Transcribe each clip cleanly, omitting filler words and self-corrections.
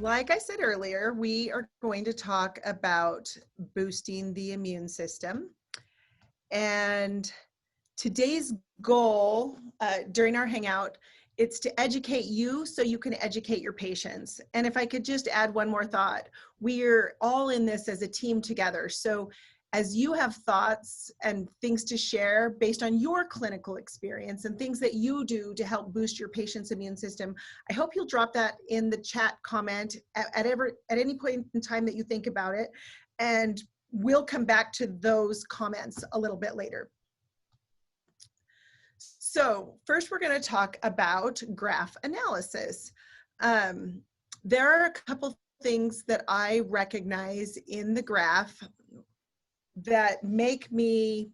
like I said earlier, we are going to talk about boosting the immune system. And today's goal during our hangout, it's to educate you so you can educate your patients. And if I could just add one more thought, we're all in this as a team together. So as you have thoughts and things to share based on your clinical experience and things that you do to help boost your patient's immune system, I hope you'll drop that in the chat comment at any point in time that you think about it. And we'll come back to those comments a little bit later. So first we're going to talk about graph analysis. There are a couple things that I recognize in the graph that make me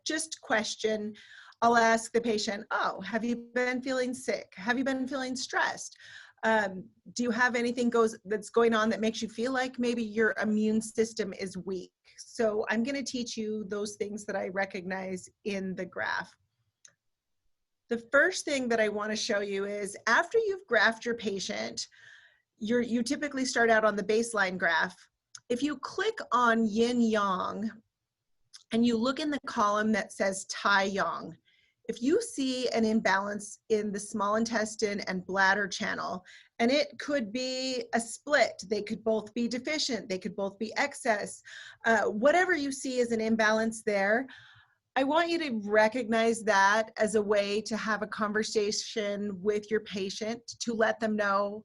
just question. I'll ask the patient, oh, have you been feeling sick? Have you been feeling stressed? Do you have anything that's going on that makes you feel like maybe your immune system is weak? So I'm going to teach you those things that I recognize in the graph. The first thing that I want to show you is after you've graphed your patient, you typically start out on the baseline graph. If you click on yin yang and you look in the column that says tai yang, if you see an imbalance in the small intestine and bladder channel, and it could be a split, they could both be deficient, they could both be excess, whatever you see as an imbalance there, I want you to recognize that as a way to have a conversation with your patient to let them know,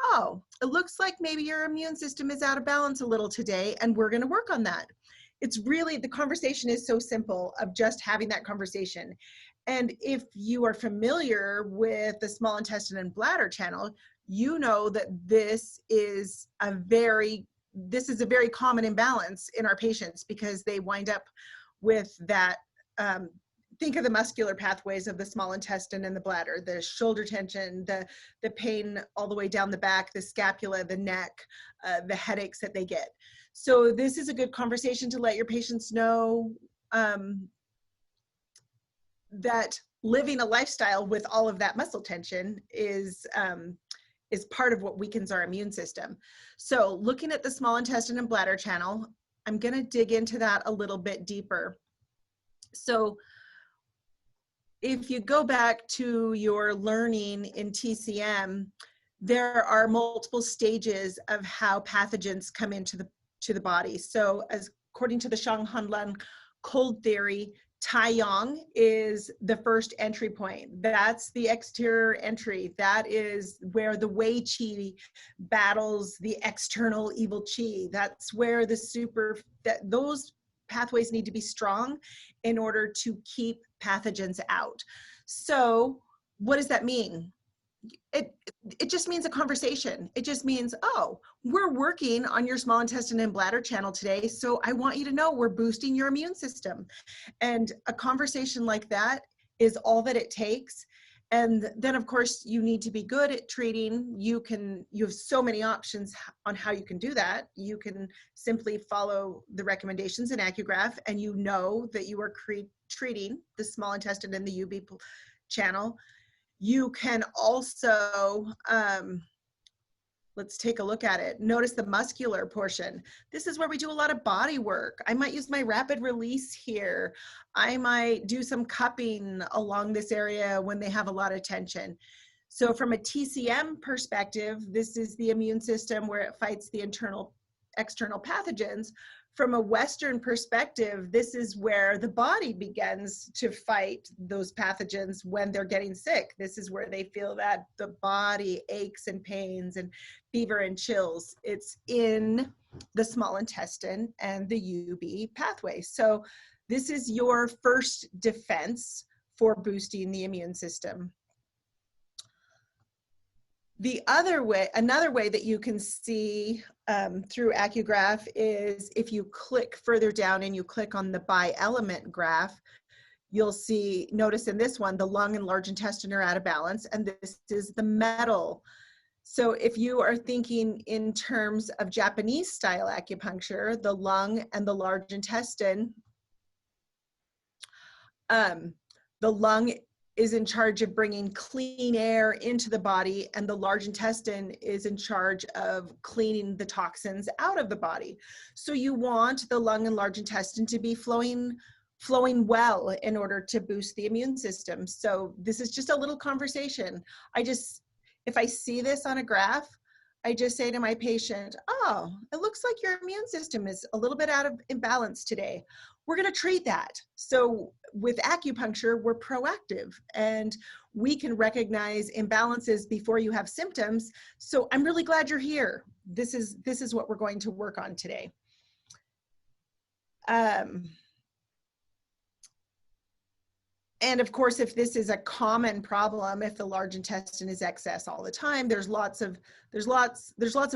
oh, it looks like maybe your immune system is out of balance a little today, and we're going to work on that. It's really, the conversation is so simple of just having that conversation. And if you are familiar with the small intestine and bladder channel, you know that this is a very common imbalance in our patients because they wind up with that. Think of the muscular pathways of the small intestine and the bladder, the shoulder tension, the pain all the way down the back, the scapula, the neck, the headaches that they get. So this is a good conversation to let your patients know that living a lifestyle with all of that muscle tension is part of what weakens our immune system. So looking at the small intestine and bladder channel, I'm going to dig into that a little bit deeper. So if you go back to your learning in TCM, there are multiple stages of how pathogens come into the body. So according to the Shanghanlan cold theory, Tai Yang is the first entry point. That's the exterior entry. That is where the Wei Qi battles the external evil Qi. That's where those pathways need to be strong in order to keep pathogens out. So what does that mean? It just means a conversation. It just means, oh, we're working on your small intestine and bladder channel today, so I want you to know we're boosting your immune system. And a conversation like that is all that it takes. And then of course you need to be good at treating. You have so many options on how you can do that. You can simply follow the recommendations in AcuGraph and you know that you are treating the small intestine and the UB channel. You can also, let's take a look at it. Notice the muscular portion. This is where we do a lot of body work. I might use my rapid release here. I might do some cupping along this area when they have a lot of tension. So from a TCM perspective, this is the immune system where it fights the external pathogens. From a Western perspective, this is where the body begins to fight those pathogens when they're getting sick. This is where they feel that the body aches and pains and fever and chills. It's in the small intestine and the UB pathway. So this is your first defense for boosting the immune system. Another way that you can see through AcuGraph is if you click further down and you click on the by element graph, you'll notice in this one, the lung and large intestine are out of balance, and this is the metal. So if you are thinking in terms of Japanese style acupuncture, the lung and the large intestine, the lung is in charge of bringing clean air into the body, and the large intestine is in charge of cleaning the toxins out of the body. So you want the lung and large intestine to be flowing well in order to boost the immune system. So this is just a little conversation. If I see this on a graph, I just say to my patient, oh, it looks like your immune system is a little bit out of imbalance today. We're going to treat that. So with acupuncture, we're proactive and we can recognize imbalances before you have symptoms. So I'm really glad you're here. This is what we're going to work on today. And of course, if this is a common problem, if the large intestine is excess all the time, there's lots of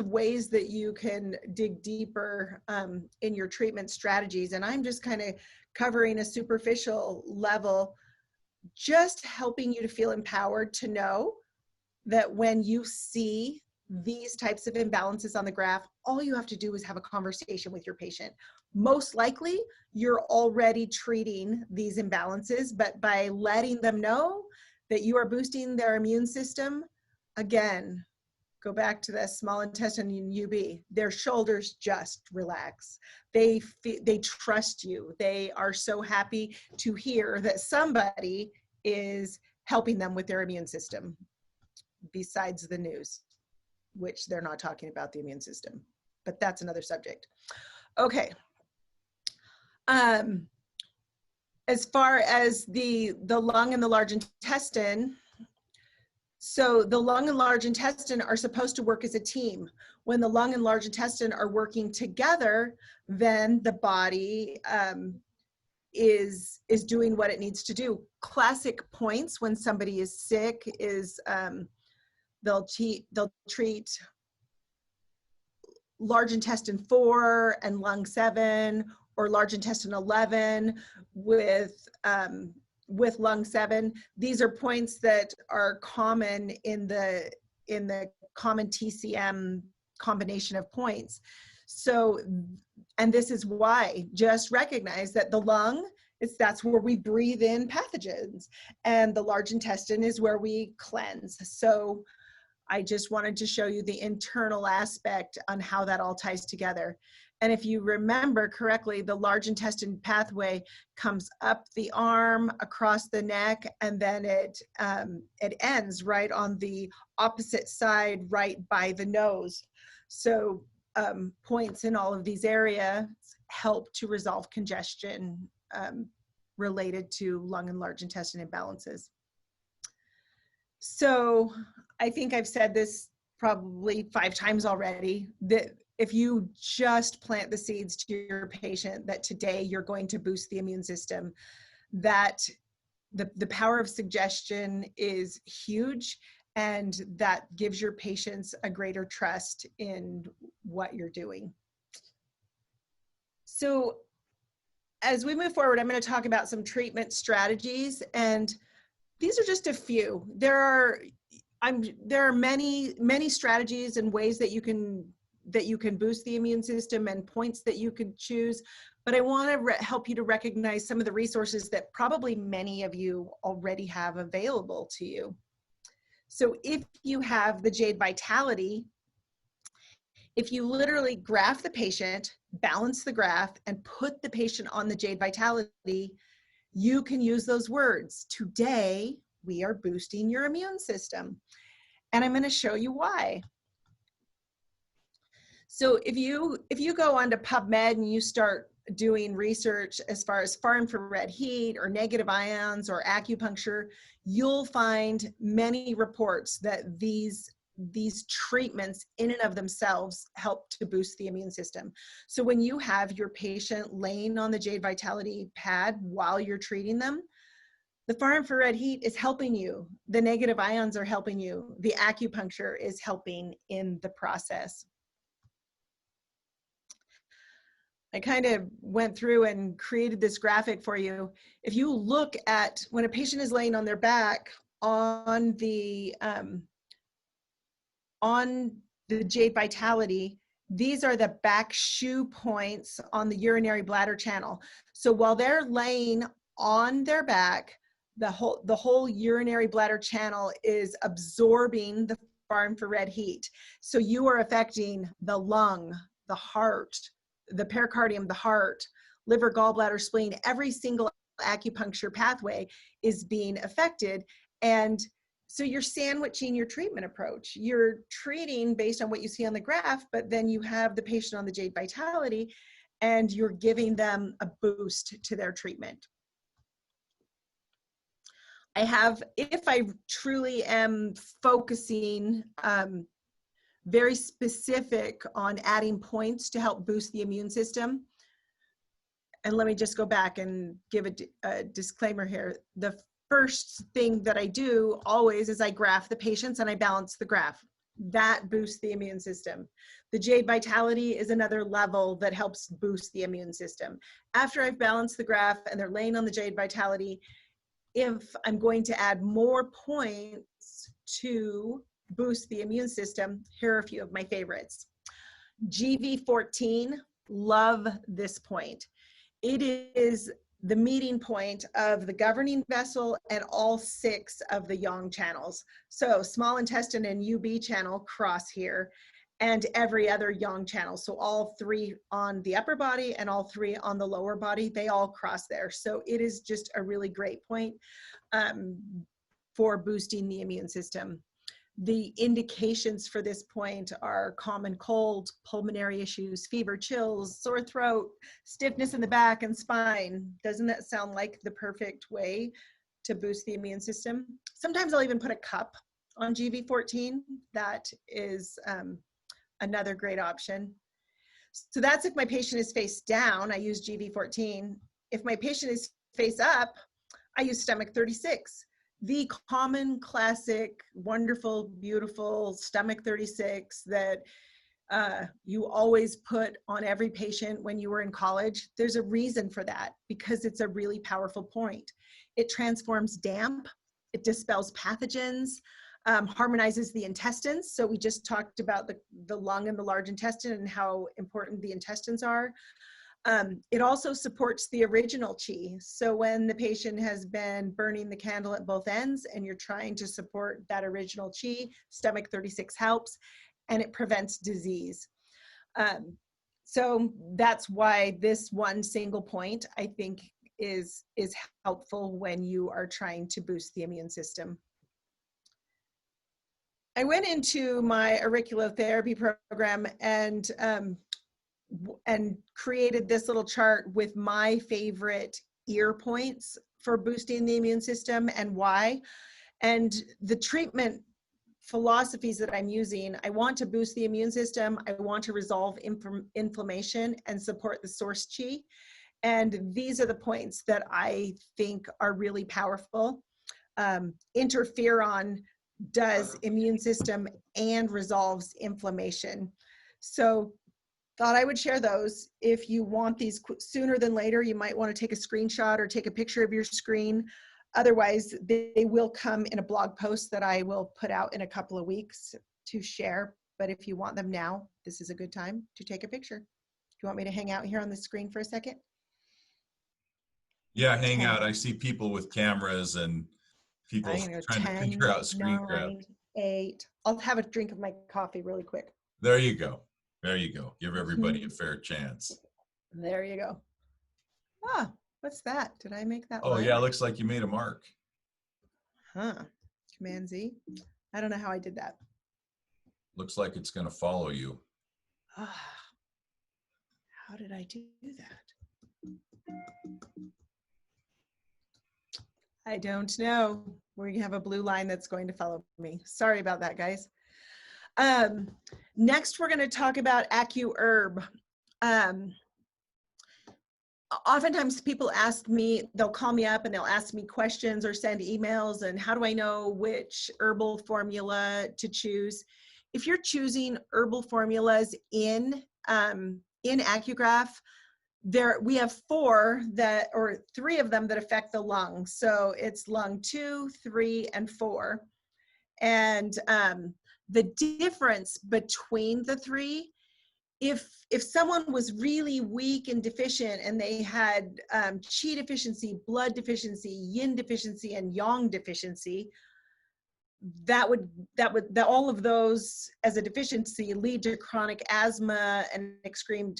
ways that you can dig deeper in your treatment strategies. And I'm just kind of covering a superficial level, just helping you to feel empowered to know that when you see these types of imbalances on the graph, all you have to do is have a conversation with your patient. Most likely, you're already treating these imbalances, but by letting them know that you are boosting their immune system, again, go back to the small intestine UB, their shoulders just relax. They trust you. They are so happy to hear that somebody is helping them with their immune system, besides the news, which they're not talking about the immune system, but that's another subject. Okay. As far as the lung and the large intestine, so the lung and large intestine are supposed to work as a team. When the lung and large intestine are working together, then the body is doing what it needs to do. Classic points when somebody is sick is they'll treat large intestine 4 and lung 7, or large intestine 11 with lung 7. These are points that are common in the common TCM combination of points. So, and this is why, just recognize that the lung, that's where we breathe in pathogens, and the large intestine is where we cleanse. So I just wanted to show you the internal aspect on how that all ties together. And if you remember correctly, the large intestine pathway comes up the arm, across the neck, and then it ends right on the opposite side, right by the nose. So points in all of these areas help to resolve congestion related to lung and large intestine imbalances. So I think I've said this probably 5 times already, that if you just plant the seeds to your patient that today you're going to boost the immune system, that the power of suggestion is huge, and that gives your patients a greater trust in what you're doing. So as we move forward, I'm going to talk about some treatment strategies, and these are just a few. There are many strategies and ways that you can boost the immune system, and points that you could choose, but I want to help you to recognize some of the resources that probably many of you already have available to you. So if you have the Jade Vitality, if you literally graph the patient, balance the graph, and put the patient on the Jade Vitality, you can use those words. Today, we are boosting your immune system. And I'm going to show you why. So if you go onto PubMed and you start doing research as far as far infrared heat or negative ions or acupuncture, you'll find many reports that these treatments in and of themselves help to boost the immune system. So when you have your patient laying on the Jade Vitality pad while you're treating them, the far infrared heat is helping you. The negative ions are helping you. The acupuncture is helping in the process. I kind of went through and created this graphic for you. If you look at when a patient is laying on their back on the Jade Vitality, these are the back shoe points on the urinary bladder channel. So while they're laying on their back, the whole urinary bladder channel is absorbing the far infrared heat. So you are affecting the lung, the heart, the pericardium, the heart, liver, gallbladder, spleen. Every single acupuncture pathway is being affected. And so you're sandwiching your treatment approach. You're treating based on what you see on the graph, but then you have the patient on the Jade Vitality and you're giving them a boost to their treatment. I have, if I truly am focusing very specific on adding points to help boost the immune system, and let me just go back and give a disclaimer here. The first thing that I do always is I graph the patients and I balance the graph. That boosts the immune system. The Jade Vitality is another level that helps boost the immune system. After I've balanced the graph and they're laying on the Jade Vitality, if I'm going to add more points to boost the immune system, here are a few of my favorites. GV14, love this point. It is the meeting point of the governing vessel and all 6 of the yang channels. So small intestine and UB channel cross here, and every other yang channel. So all 3 on the upper body and all 3 on the lower body, they all cross there. So it is just a really great point for boosting the immune system. The indications for this point are common cold, pulmonary issues, fever, chills, sore throat, stiffness in the back and spine. Doesn't that sound like the perfect way to boost the immune system? Sometimes I'll even put a cup on GV14. That is another great option. So that's if my patient is face down, I use GV14. If my patient is face up, I use stomach 36. The common, classic, wonderful, beautiful stomach 36 that you always put on every patient when you were in college. There's a reason for that, because it's a really powerful point. It transforms damp, it dispels pathogens, harmonizes the intestines. So we just talked about the lung and the large intestine and how important the intestines are. It also supports the original chi. So when the patient has been burning the candle at both ends and you're trying to support that original chi, stomach 36 helps, and it prevents disease. So that's why this one single point, I think, is helpful when you are trying to boost the immune system. I went into my auriculotherapy program and created this little chart with my favorite ear points for boosting the immune system and why. And the treatment philosophies that I'm using, I want to boost the immune system, I want to resolve inflammation and support the source chi. And these are the points that I think are really powerful. Interferon does immune system and resolves inflammation. So thought I would share those. If you want these sooner than later, you might want to take a screenshot or take a picture of your screen. Otherwise, they will come in a blog post that I will put out in a couple of weeks to share. But if you want them now, this is a good time to take a picture. Do you want me to hang out here on the screen for a second? Yeah, hang out. I see people with cameras and people trying to figure out screen grab. 9, 8. I'll have a drink of my coffee really quick. There you go. There you go. Give everybody a fair chance. There you go. Ah, what's that? Did I make that? Oh, yeah, looks like you made a mark. Huh. Command Z. I don't know how I did that. Looks like it's going to follow you. Ah, how did I do that? I don't know. We have a blue line that's going to follow me. Sorry about that, guys. Next, we're going to talk about AcuHerb. Oftentimes people ask me, they'll call me up and they'll ask me questions or send emails, and how do I know which herbal formula to choose? If you're choosing herbal formulas in AcuGraph, we have 3 of them that affect the lung. So it's lung 2, 3, and 4. And the difference between the 3 if someone was really weak and deficient and they had qi deficiency, blood deficiency, yin deficiency, and yang deficiency, that all of those as a deficiency lead to chronic asthma and extreme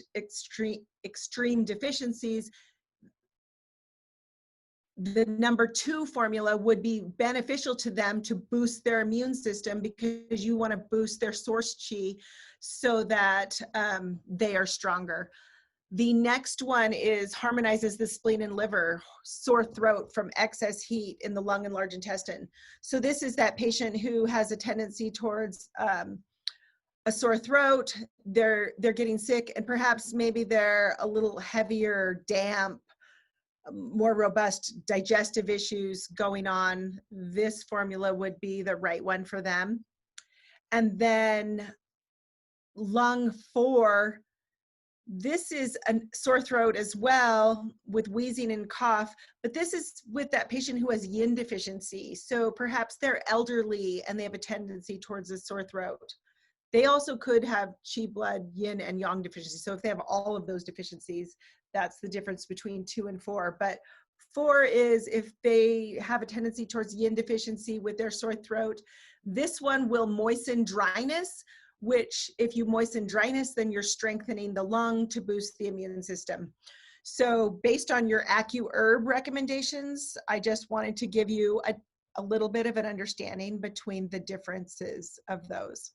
deficiencies. The number 2 formula would be beneficial to them to boost their immune system, because you want to boost their source qi so that they are stronger. The next one is harmonizes the spleen and liver, sore throat from excess heat in the lung and large intestine. So this is that patient who has a tendency towards a sore throat, they're getting sick, and perhaps maybe they're a little heavier, damp, more robust digestive issues going on. This formula would be the right one for them. And then lung 4, this is a sore throat as well with wheezing and cough, but this is with that patient who has yin deficiency. So perhaps they're elderly and they have a tendency towards a sore throat. They also could have qi, blood, yin, and yang deficiency. So if they have all of those deficiencies, that's the difference between 2 and 4. But 4 is if they have a tendency towards yin deficiency with their sore throat. This one will moisten dryness, which if you moisten dryness, then you're strengthening the lung to boost the immune system. So based on your AcuHerb recommendations, I just wanted to give you a little bit of an understanding between the differences of those.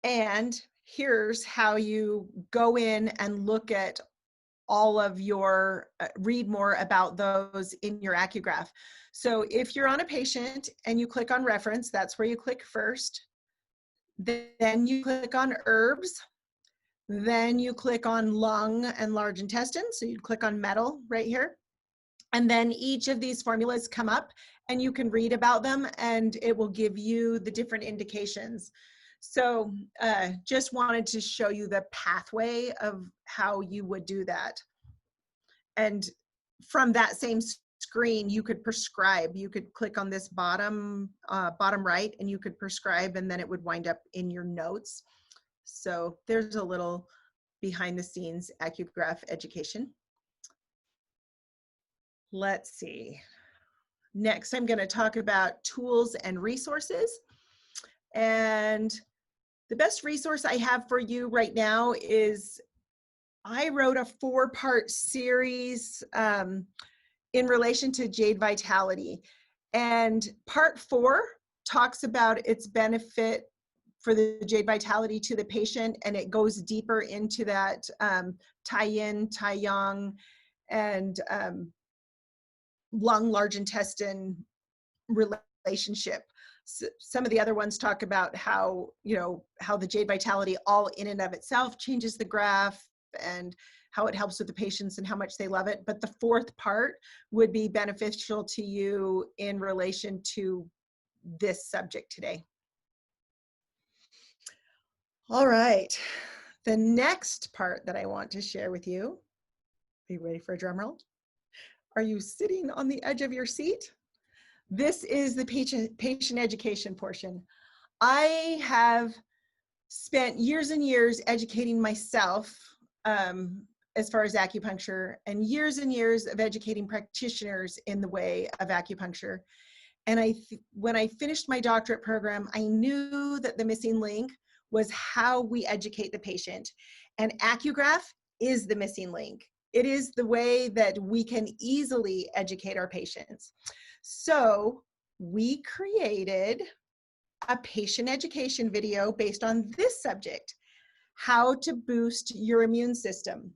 And here's how you go in and look at all of your, read more about those in your AcuGraph. So if you're on a patient and you click on reference, that's where you click first. Then you click on herbs. Then you click on lung and large intestine. So you click on metal right here. And then each of these formulas come up and you can read about them and it will give you the different indications. So just wanted to show you the pathway of how you would do that. And from that same screen, you could prescribe. You could click on this bottom right and you could prescribe, and then it would wind up in your notes. So there's a little behind the scenes AcuGraph education. Let's see. Next, I'm going to talk about tools and resources. And the best resource I have for you right now is I wrote a 4-part series in relation to jade vitality. And part 4 talks about its benefit for the jade vitality to the patient, and it goes deeper into that tai yin, tai yang, and lung, large intestine relationship. So some of the other ones talk about how, how the jade vitality all in and of itself changes the graph and how it helps with the patients and how much they love it. But the 4th part would be beneficial to you in relation to this subject today. All right, the next part that I want to share with you, are you ready for a drum roll? Are you sitting on the edge of your seat? This is the patient education portion. I have spent years and years educating myself as far as acupuncture, and years of educating practitioners in the way of acupuncture. And when I finished my doctorate program, I knew that the missing link was how we educate the patient. And AcuGraph is the missing link. It is the way that we can easily educate our patients. So we created a patient education video based on this subject, how to boost your immune system.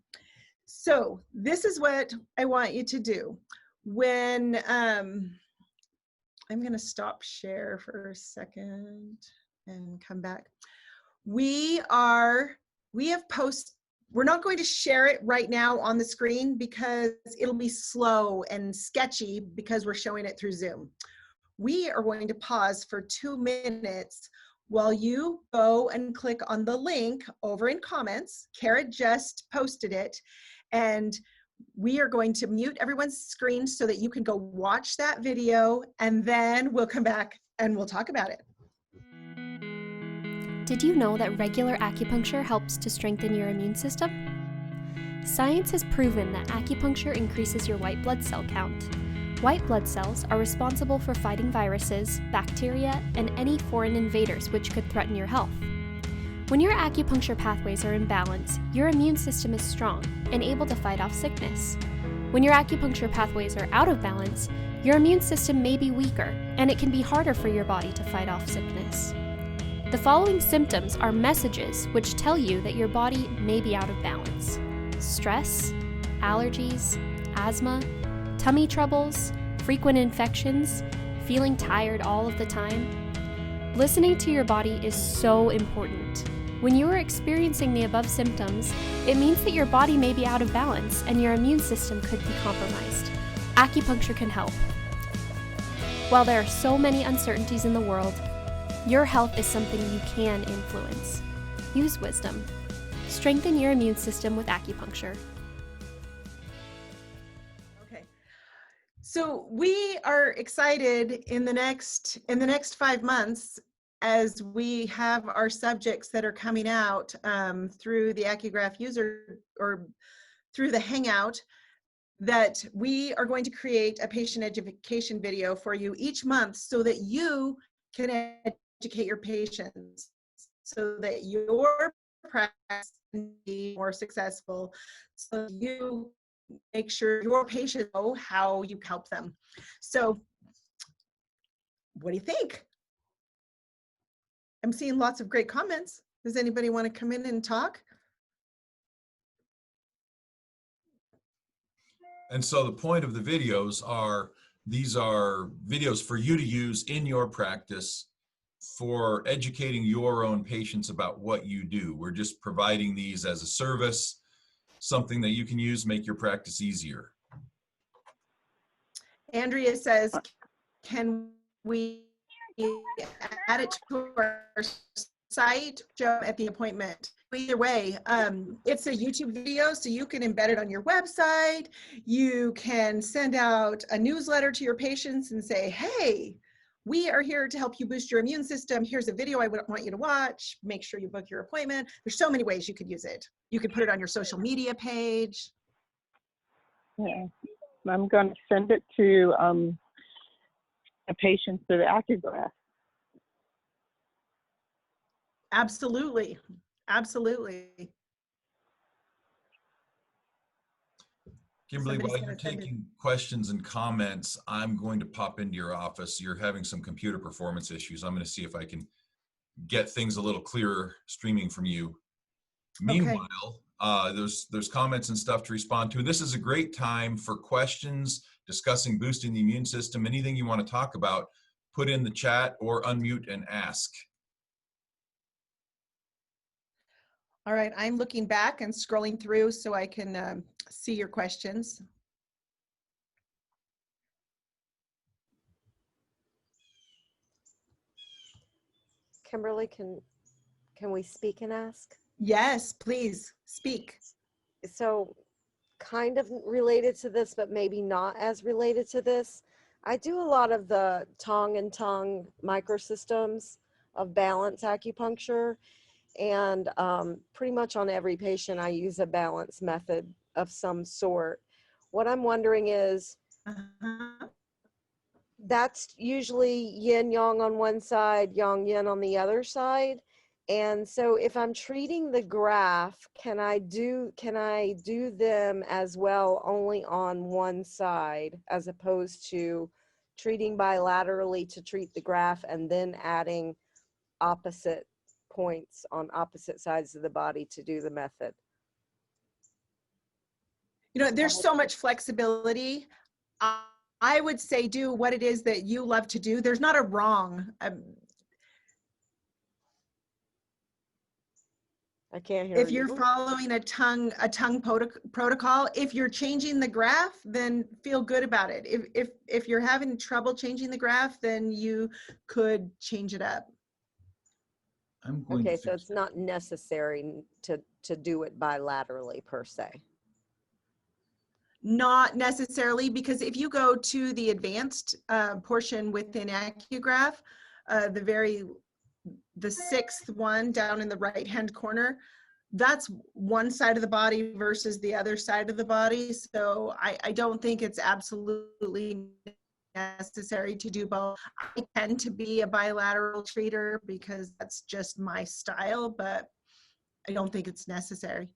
So this is what I want you to do. When, I'm gonna stop share for a second and come back. We're not going to share it right now on the screen because it'll be slow and sketchy because we're showing it through Zoom. We are going to pause for 2 minutes while you go and click on the link over in comments. Kara just posted it, and we are going to mute everyone's screen so that you can go watch that video, and then we'll come back and we'll talk about it. Did you know that regular acupuncture helps to strengthen your immune system? Science has proven that acupuncture increases your white blood cell count. White blood cells are responsible for fighting viruses, bacteria, and any foreign invaders which could threaten your health. When your acupuncture pathways are in balance, your immune system is strong and able to fight off sickness. When your acupuncture pathways are out of balance, your immune system may be weaker, and it can be harder for your body to fight off sickness. The following symptoms are messages which tell you that your body may be out of balance: stress, allergies, asthma, tummy troubles, frequent infections, feeling tired all of the time. Listening to your body is so important. When you are experiencing the above symptoms, it means that your body may be out of balance and your immune system could be compromised. Acupuncture can help. While there are so many uncertainties in the world, your health is something you can influence. Use wisdom. Strengthen your immune system with acupuncture. Okay. So we are excited in the next 5 months, as we have our subjects that are coming out through the AcuGraph user or through the Hangout, that we are going to create a patient education video for you each month so that you can educate your patients, so that your practice can be more successful, so you make sure your patients know how you help them. So what do you think? I'm seeing lots of great comments. Does anybody want to come in and talk? And so the point of the videos are, these are videos for you to use in your practice for educating your own patients about what you do. We're just providing these as a service, something that you can use, make your practice easier. Andrea says, can we add it to our site, Joe, at the appointment? Either way, it's a YouTube video, so you can embed it on your website. You can send out a newsletter to your patients and say, hey, we are here to help you boost your immune system. Here's a video I want you to watch. Make sure you book your appointment. There's so many ways you could use it. You could put it on your social media page. Yeah, I'm going to send it to a patient to the AcuGraph. Absolutely. Absolutely. Kimberly, while you're taking questions and comments, I'm going to pop into your office. You're having some computer performance issues. I'm going to see if I can get things a little clearer streaming from you. Okay. Meanwhile, there's comments and stuff to respond to. This is a great time for questions, discussing boosting the immune system. Anything you want to talk about, put in the chat or unmute and ask. All right, I'm looking back and scrolling through so I can see your questions. Kimberly, can we speak and ask? Yes, please speak. So kind of related to this, but maybe not as related to this. I do a lot of the tongue-and-tongue microsystems of balance acupuncture. And pretty much on every patient, I use a balance method of some sort. What I'm wondering is, that's usually yin yang on one side, yang yin on the other side. And so if I'm treating the graph, can I do them as well only on one side, as opposed to treating bilaterally to treat the graph and then adding opposite points on opposite sides of the body to do the method? You know, there's so much flexibility. I would say do what it is that you love to do. There's not a wrong. I can't hear if you. You're following a tongue protocol, if you're changing the graph, then feel good about it. If you're having trouble changing the graph, then you could change it up. Okay, so it's not necessary to do it bilaterally per se. Not necessarily, because if you go to the advanced portion within AcuGraph, the the sixth one down in the right-hand corner, that's one side of the body versus the other side of the body. So I don't think it's absolutely necessary to do both. I tend to be a bilateral treater because that's just my style, but I don't think it's necessary.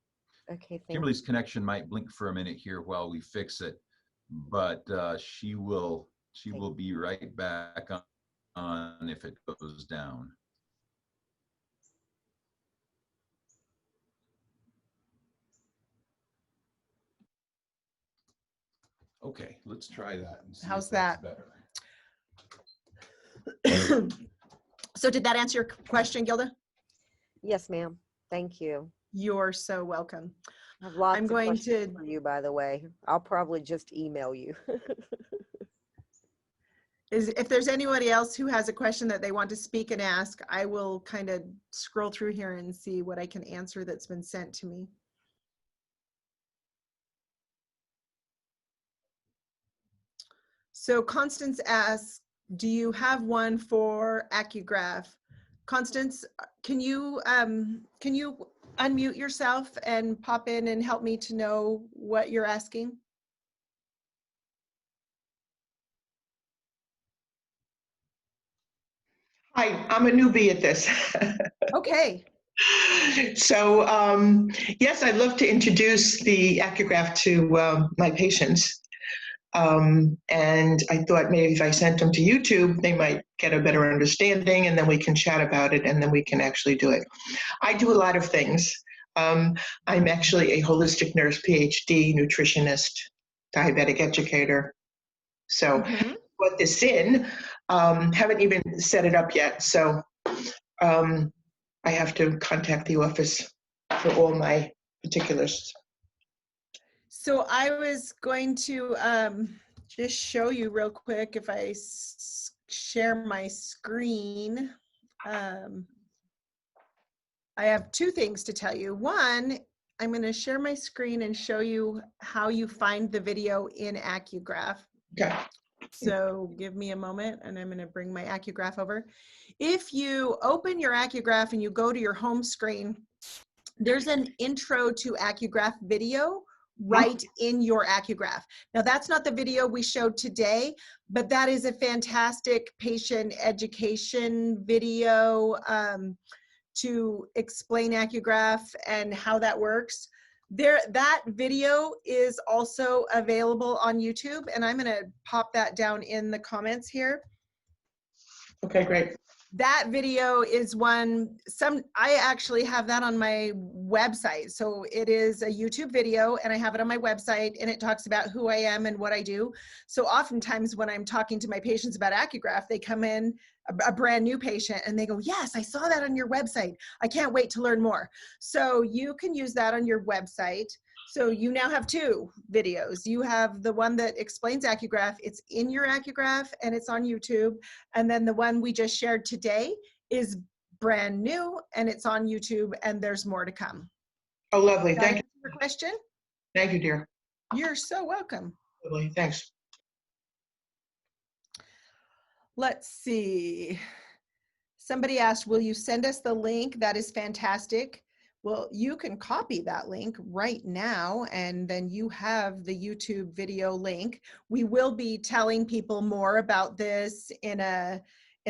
Okay, thank Kimberly's connection might blink for a minute here while we fix it, but she will be right back on if it goes down. Okay, let's try that and see How's if that's that? better. So did that answer your question, Gilda? Yes, ma'am. Thank you. You're so welcome. I have lots I'm of going questions to- for you, by the way. I'll probably just email you. If there's anybody else who has a question that they want to speak and ask, I will kind of scroll through here and see what I can answer that's been sent to me. So Constance asks, do you have one for AcuGraph? Constance, can you unmute yourself and pop in and help me to know what you're asking? Hi, I'm a newbie at this. Okay. So, yes, I'd love to introduce the AcuGraph to my patients. And I thought maybe if I sent them to YouTube, they might get a better understanding, and then we can chat about it, and then we can actually do it. I do a lot of things. I'm actually a holistic nurse, PhD, nutritionist, diabetic educator. So put this in, haven't even set it up yet. So I have to contact the office for all my particulars. So I was going to just show you real quick if I share my screen. I have two things to tell you. One, I'm going to share my screen and show you how you find the video in AcuGraph. Okay. So give me a moment and I'm going to bring my AcuGraph over. If you open your AcuGraph and you go to your home screen, there's an intro to AcuGraph video right in your AcuGraph. Now that's not the video we showed today, but that is a fantastic patient education video to explain AcuGraph and how that works. That video is also available on YouTube, and I'm gonna pop that down in the comments here. Okay, great. That video is one, I actually have that on my website. So it is a YouTube video and I have it on my website and it talks about who I am and what I do. So oftentimes when I'm talking to my patients about AcuGraph, they come in, a brand new patient, and they go, yes, I saw that on your website. I can't wait to learn more. So you can use that on your website. So you now have two videos. You have the one that explains AcuGraph. It's in your AcuGraph and it's on YouTube. And then the one we just shared today is brand new and it's on YouTube and there's more to come. Oh, lovely. Thank you. For question? Thank you, dear. You're so welcome. Lovely. Thanks. Let's see. Somebody asked, will you send us the link? That is fantastic. Well, you can copy that link right now and then you have the YouTube video link. We will be telling people more about this in a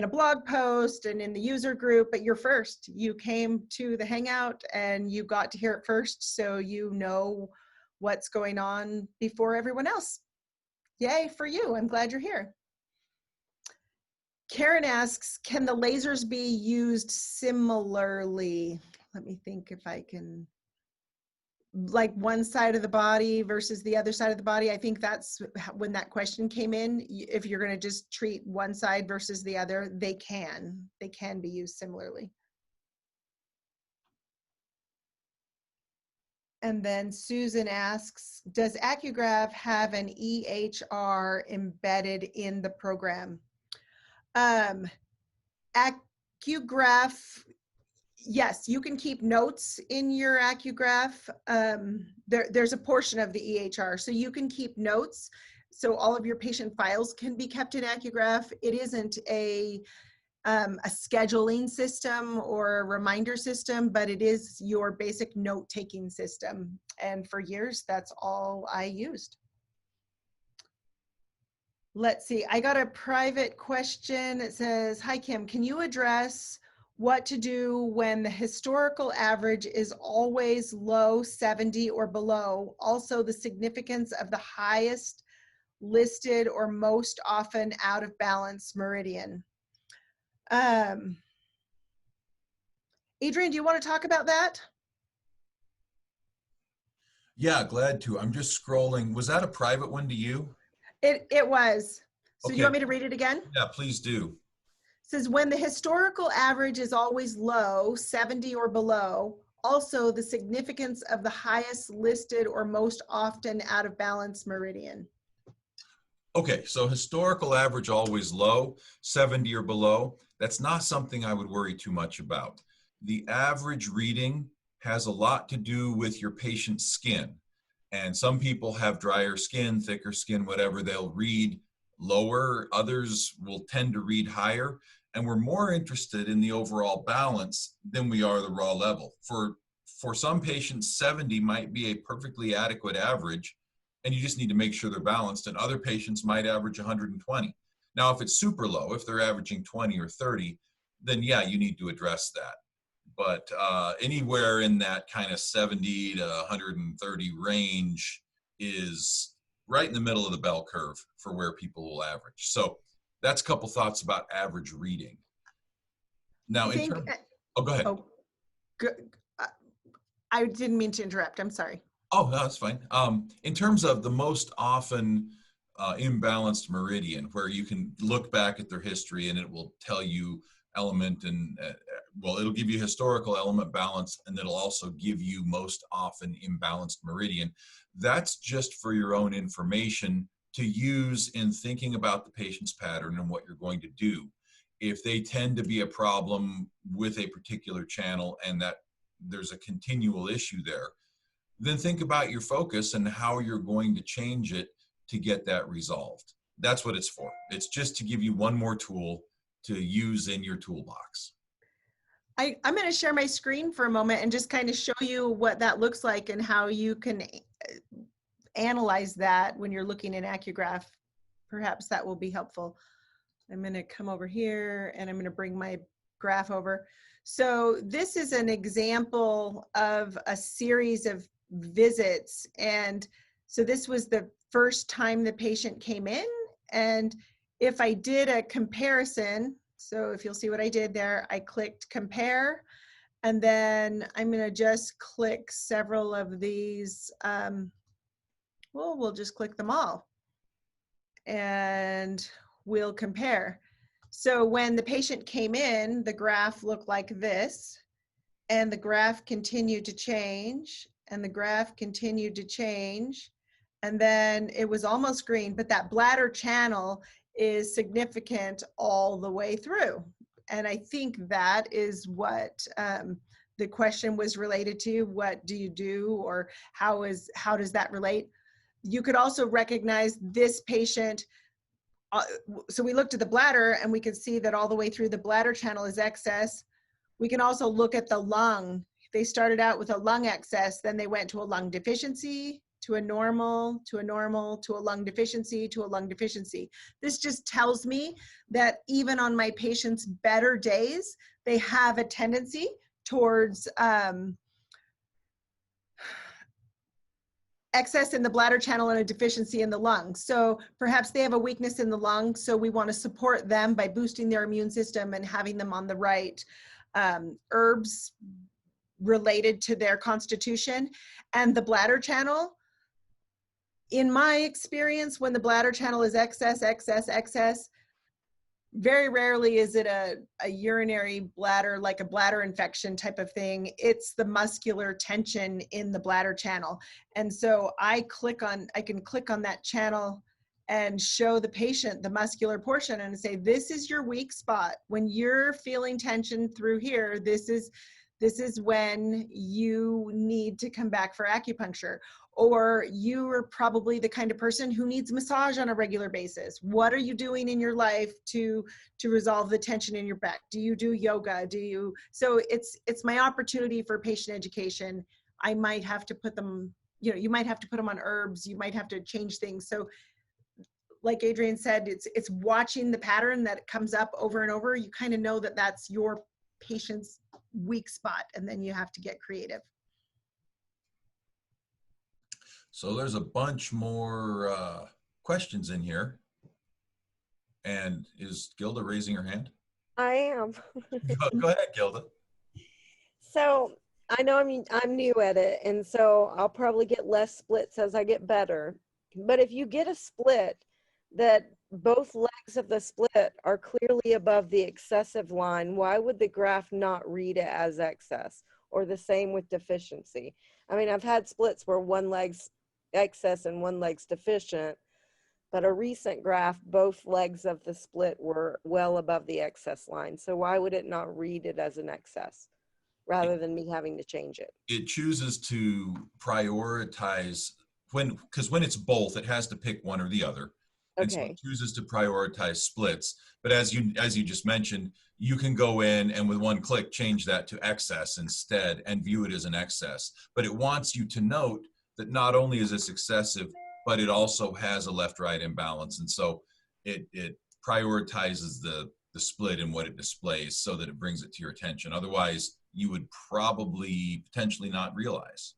blog post and in the user group, but you're first. You came to the Hangout and you got to hear it first, so you know what's going on before everyone else. Yay for you. I'm glad you're here. Karen asks, can the lasers be used similarly? Let me think if I can, like one side of the body versus the other side of the body. I think that's when that question came in. If you're going to just treat one side versus the other, they can be used similarly. And then Susan asks, does AcuGraph have an EHR embedded in the program? AcuGraph, yes, you can keep notes in your AcuGraph. There's a portion of the EHR, so you can keep notes. So all of your patient files can be kept in AcuGraph. It isn't a a scheduling system or a reminder system, but it is your basic note-taking system. And for years, that's all I used. Let's see, I got a private question. It says, hi, Kim, can you address what to do when the historical average is always low 70 or below? Also, the significance of the highest listed or most often out of balance meridian. Adrian, do you want to talk about that? Yeah, glad to. I'm just scrolling. Was that a private one to you? It was. So Okay. you want me to read it again? Yeah, please do. It says, when the historical average is always low, 70 or below, also the significance of the highest listed or most often out of balance meridian. Okay, so historical average always low, 70 or below. That's not something I would worry too much about. The average reading has a lot to do with your patient's skin. And some people have drier skin, thicker skin, whatever. They'll read lower. Others will tend to read higher. And we're more interested in the overall balance than we are the raw level. For some patients, 70 might be a perfectly adequate average, and you just need to make sure they're balanced. And other patients might average 120. Now, if it's super low, if they're averaging 20 or 30, then yeah, you need to address that. But anywhere in that kind of 70 to 130 range is right in the middle of the bell curve for where people will average. So that's a couple thoughts about average reading. Now, oh, go ahead. Oh, good. I didn't mean to interrupt. I'm sorry. Oh, no, that's fine. In terms of the most often imbalanced meridian, where you can look back at their history and it will tell you element and well, it'll give you historical element balance, and it'll also give you most often imbalanced meridian. That's just for your own information to use in thinking about the patient's pattern and what you're going to do. If they tend to be a problem with a particular channel and that there's a continual issue there, then think about your focus and how you're going to change it to get that resolved. That's what it's for. It's just to give you one more tool to use in your toolbox. I'm going to share my screen for a moment and just kind of show you what that looks like and how you can analyze that when you're looking in AcuGraph. Perhaps that will be helpful. I'm going to come over here and I'm going to bring my graph over. So this is an example of a series of visits. And so this was the first time the patient came in. And if I did a comparison, so if you'll see what I did there, I clicked compare, and then I'm going to just click several of these. Well, we'll just click them all and we'll compare. So when the patient came in, the graph looked like this, and the graph continued to change, and the graph continued to change, and then it was almost green, but that bladder channel is significant all the way through. And I think that is what the question was related to. What do you do, or how does that relate? You could also recognize this patient. So we looked at the bladder and we could see that all the way through the bladder channel is excess. We can also look at the lung. They started out with a lung excess, then they went to a lung deficiency, to a normal, to a normal, to a lung deficiency, to a lung deficiency. This just tells me that even on my patients' better days, they have a tendency towards excess in the bladder channel and a deficiency in the lung. So perhaps they have a weakness in the lung, so we want to support them by boosting their immune system and having them on the right herbs related to their constitution. And the bladder channel, in my experience, when the bladder channel is excess, very rarely is it a urinary bladder, like a bladder infection type of thing. It's the muscular tension in the bladder channel. And so I can click on that channel and show the patient the muscular portion and say, this is your weak spot. When you're feeling tension through here, this is when you need to come back for acupuncture. Or you are probably the kind of person who needs massage on a regular basis. What are you doing in your life to resolve the tension in your back? Do you do yoga? So it's my opportunity for patient education. I might have to put them, you might have to put them on herbs, you might have to change things. So like Adrienne said, it's watching the pattern that comes up over and over. You kind of know that that's your patient's weak spot, and then you have to get creative. So there's a bunch more questions in here. And is Gilda raising her hand? I am. Go ahead, Gilda. So I know I'm new at it, and so I'll probably get less splits as I get better. But if you get a split that both legs of the split are clearly above the excessive line, why would the graph not read it as excess? Or the same with deficiency? I mean, I've had splits where one leg's excess and one leg's deficient, but a recent graph, both legs of the split were well above the excess line. So why would it not read it as an excess rather than me having to change it? It chooses to prioritize because when it's both, it has to pick one or the other. And so it chooses to prioritize splits. But as you just mentioned, you can go in and with one click change that to excess instead and view it as an excess. But it wants you to note that not only is this excessive, but it also has a left-right imbalance. And so it prioritizes the split and what it displays so that it brings it to your attention. Otherwise, you would probably potentially not realize.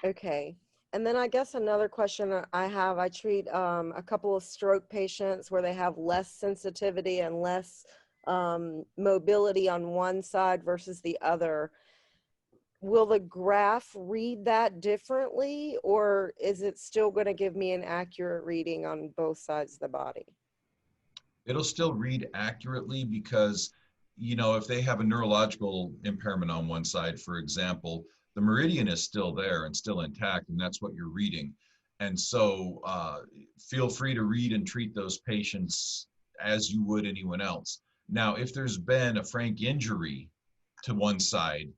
Okay. And then I guess another question I have, I treat a couple of stroke patients where they have less sensitivity and less mobility on one side versus the other. Will the graph read that differently, or is it still going to give me an accurate reading on both sides of the body? It'll still read accurately because, if they have a neurological impairment on one side, for example, the meridian is still there and still intact, and that's what you're reading. And so feel free to read and treat those patients as you would anyone else. Now, if there's been a frank injury to one side,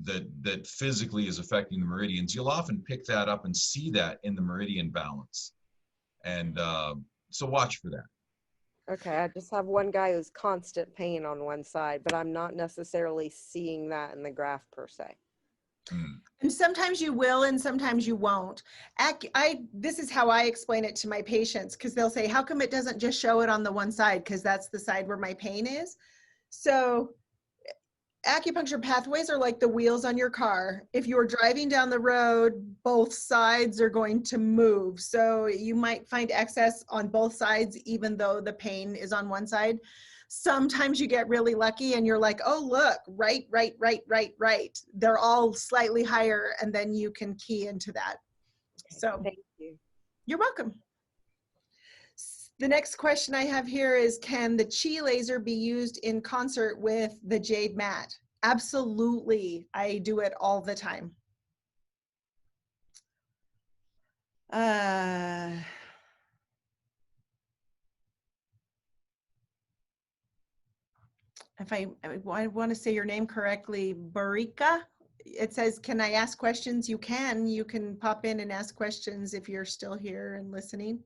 that physically is affecting the meridians, you'll often pick that up and see that in the meridian balance. And so watch for that. Okay, I just have one guy who's constant pain on one side, but I'm not necessarily seeing that in the graph per se. And sometimes you will, and sometimes you won't. This is how I explain it to my patients, because they'll say, how come it doesn't just show it on the one side? Because that's the side where my pain is. So acupuncture pathways are like the wheels on your car. If you're driving down the road, both sides are going to move. So you might find excess on both sides, even though the pain is on one side. Sometimes you get really lucky and you're like, oh, look, right. They're all slightly higher, and then you can key into that. So thank you. You're welcome. The next question I have here is, can the Chi laser be used in concert with the jade mat? Absolutely. I do it all the time. If I want to say your name correctly, Barika, it says, can I ask questions? You can pop in and ask questions if you're still here and listening.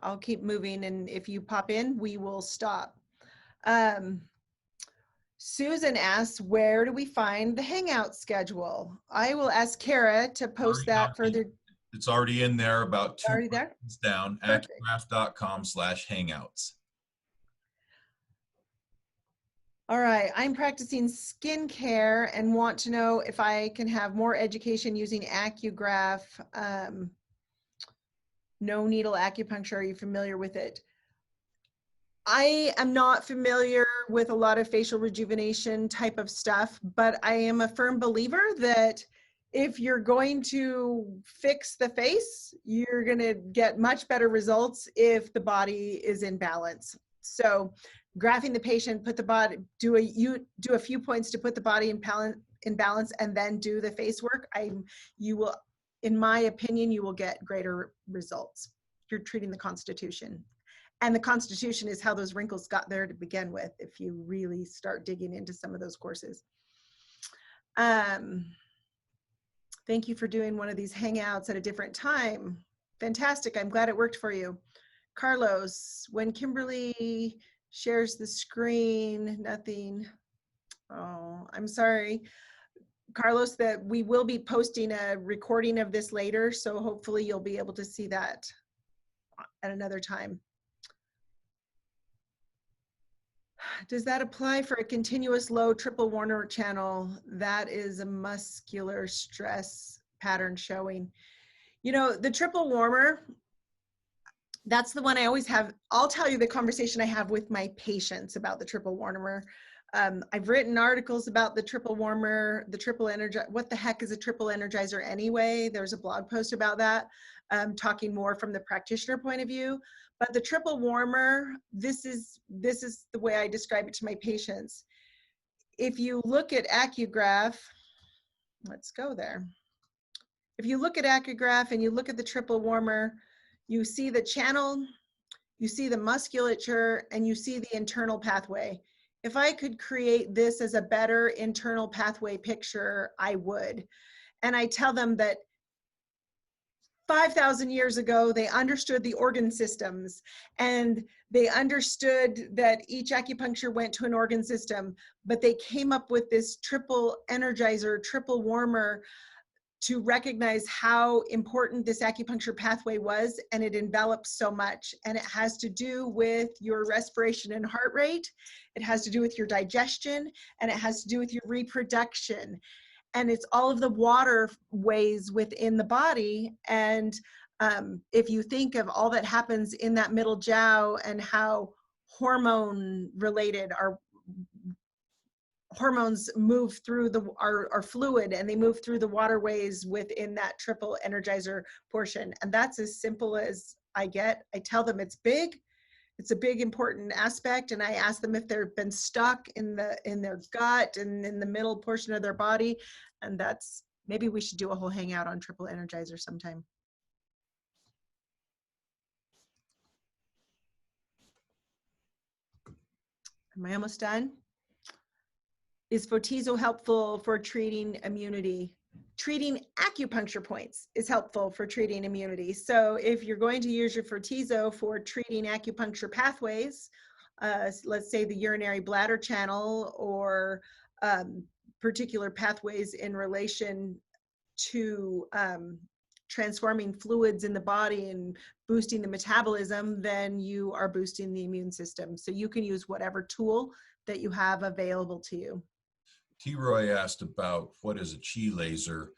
I'll keep moving, and if you pop in, we will stop. Susan asks, where do we find the Hangout schedule? I will ask Kara to post that further. It's already in there, about 2 Already there? down, AcuGraph.com/hangouts. All right, I'm practicing skincare and want to know if I can have more education using AcuGraph. No needle acupuncture, are you familiar with it? I am not familiar with a lot of facial rejuvenation type of stuff, but I am a firm believer that if you're going to fix the face, you're going to get much better results if the body is in balance. So graphing the patient, put the body, do a few points to put the body in balance, and then do the face work. You will, in my opinion, you will get greater results. You're treating the constitution. And the constitution is how those wrinkles got there to begin with, if you really start digging into some of those courses. Thank you for doing one of these hangouts at a different time. Fantastic. I'm glad it worked for you. Carlos, when Kimberly shares the screen, nothing. Oh, I'm sorry. Carlos, that we will be posting a recording of this later, so hopefully you'll be able to see that at another time. Does that apply for a continuous low triple Warner channel? That is a muscular stress pattern showing. You know, the triple warmer, that's the one I always have. I'll tell you the conversation I have with my patients about the triple warmer. I've written articles about the triple warmer, the triple energizer. What the heck is a triple energizer anyway? There's a blog post about that, talking more from the practitioner point of view. But the triple warmer, this is the way I describe it to my patients. If you look at AcuGraph, let's go there. If you look at AcuGraph and you look at the triple warmer, you see the channel, you see the musculature, and you see the internal pathway. If I could create this as a better internal pathway picture, I would. And I tell them that 5,000 years ago, they understood the organ systems, and they understood that each acupuncture went to an organ system, but they came up with this triple energizer, triple warmer, to recognize how important this acupuncture pathway was, and it envelops so much. And it has to do with your respiration and heart rate, it has to do with your digestion, and it has to do with your reproduction. And it's all of the waterways within the body. And if you think of all that happens in that middle jiao and how hormone related our hormones move through our fluid, and they move through the waterways within that triple energizer portion. And that's as simple as I get. I tell them it's big. It's a big important aspect, and I ask them if they've been stuck in their gut and in the middle portion of their body. And that's, maybe we should do a whole hangout on triple energizer sometime. Am I almost done? Is Fotizo helpful for treating immunity? Treating acupuncture points is helpful for treating immunity. So if you're going to use your Fotizo for treating acupuncture pathways, let's say the urinary bladder channel, or particular pathways in relation to transforming fluids in the body and boosting the metabolism, then you are boosting the immune system. So you can use whatever tool that you have available to you. T-Roy asked about what is a chi laser,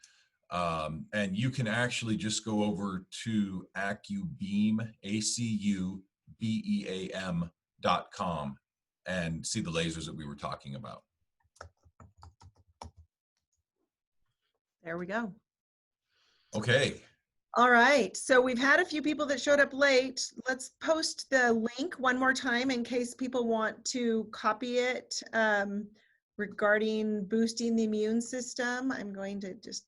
and you can actually just go over to AcuBeam, AcuBeam.com, and see the lasers that we were talking about. There we go. Okay. All right, so we've had a few people that showed up late. Let's post the link one more time in case people want to copy it. Regarding boosting the immune system, I'm going to just